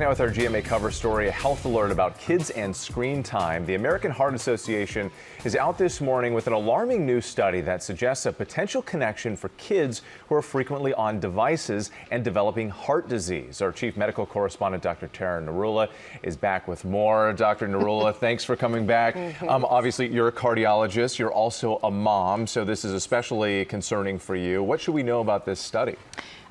Now with our GMA cover story, a health alert about kids and screen time. The American Heart Association is out this morning with an alarming new study that suggests a potential connection for kids who are frequently on devices and developing heart disease. Our chief medical correspondent, Dr. Narula, is back with more. Dr. Narula, thanks for coming back. Obviously, you're a cardiologist. You're also a mom, so this is especially concerning for you. What should we know about this study?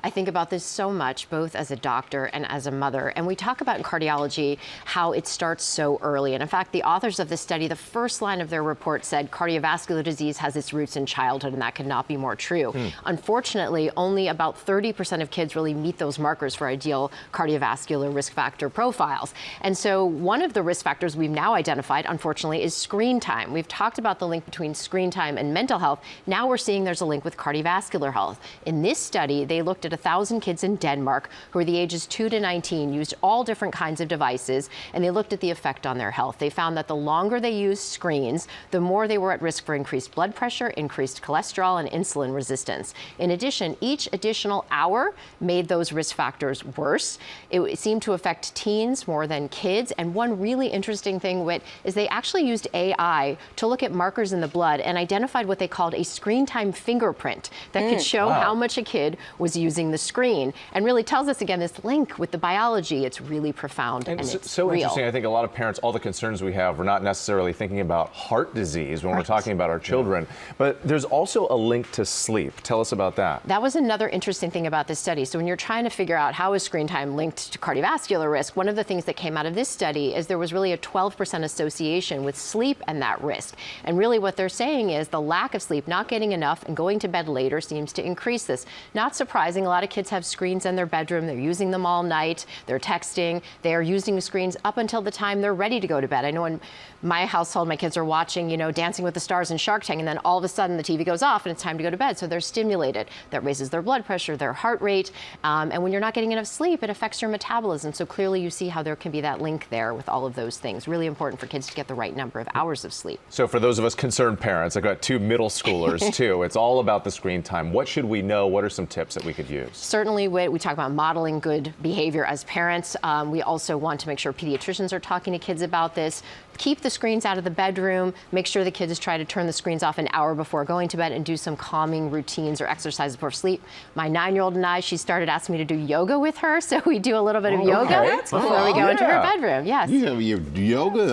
I think about this so much, both as a doctor and as a mother. And we talk about in cardiology how it starts so early. And in fact, the authors of this study, the first line of their report said cardiovascular disease has its roots in childhood, and that could not be more true. Unfortunately, only about 30% of kids really meet those markers for ideal cardiovascular risk factor profiles. And so one of the risk factors we've now identified, unfortunately, is screen time. We've talked about the link between screen time and mental health. Now we're seeing there's a link with cardiovascular health. In this study, they looked at 1,000 kids in Denmark who are the ages 2 to 19, used all different kinds of devices, and they looked at the effect on their health. They found that the longer they used screens, the more they were at risk for increased blood pressure, increased cholesterol, and insulin resistance. In addition, each additional hour made those risk factors worse. It seemed to affect teens more than kids. And one really interesting thing, Whit, is they actually used AI to look at markers in the blood and identified what they called a screen time fingerprint that could show how much a kid was using the screen, and really tells us again this link with the biology. It's really profound and it's so real. Interesting. I think a lot of parents, all the concerns we have, we're not necessarily thinking about heart disease when we're talking about our children, but there's also a link to sleep. Tell us about that. That was another interesting thing about this study. So when you're trying to figure out how is screen time linked to cardiovascular risk, one of the things that came out of this study is there was really a 12% association with sleep and that risk. And really what they're saying is the lack of sleep, not getting enough and going to bed later, seems to increase this. Not surprising, a lot of kids have screens in their bedroom. They're using them all night. They're texting. They're using screens up until the time they're ready to go to bed. I know in my household, my kids are watching, Dancing with the Stars and Shark Tank, and then all of a sudden the TV goes off and it's time to go to bed. So they're stimulated. That raises their blood pressure, their heart rate. And when you're not getting enough sleep, it affects your metabolism. So clearly you see how there can be that link there with all of those things. Really important for kids to get the right number of hours of sleep. So for those of us concerned parents, I've got 2 middle schoolers too. It's all about the screen time. What should we know? What are some tips that we could use? Certainly, we talk about modeling good behavior as parents. We also want to make sure pediatricians are talking to kids about this. Keep the screens out of the bedroom. Make sure the kids try to turn the screens off an hour before going to bed and do some calming routines or exercises before sleep. My 9-year-old and I, she started asking me to do yoga with her, so we do a little bit of yoga before we go into her bedroom. Yes. You have your yoga.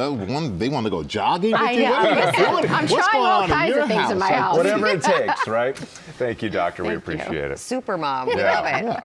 They want to go jogging with I know. I'm trying all kinds of things in my house. Whatever it takes, right? Thank you, doctor. We appreciate it. Super mom. We love it.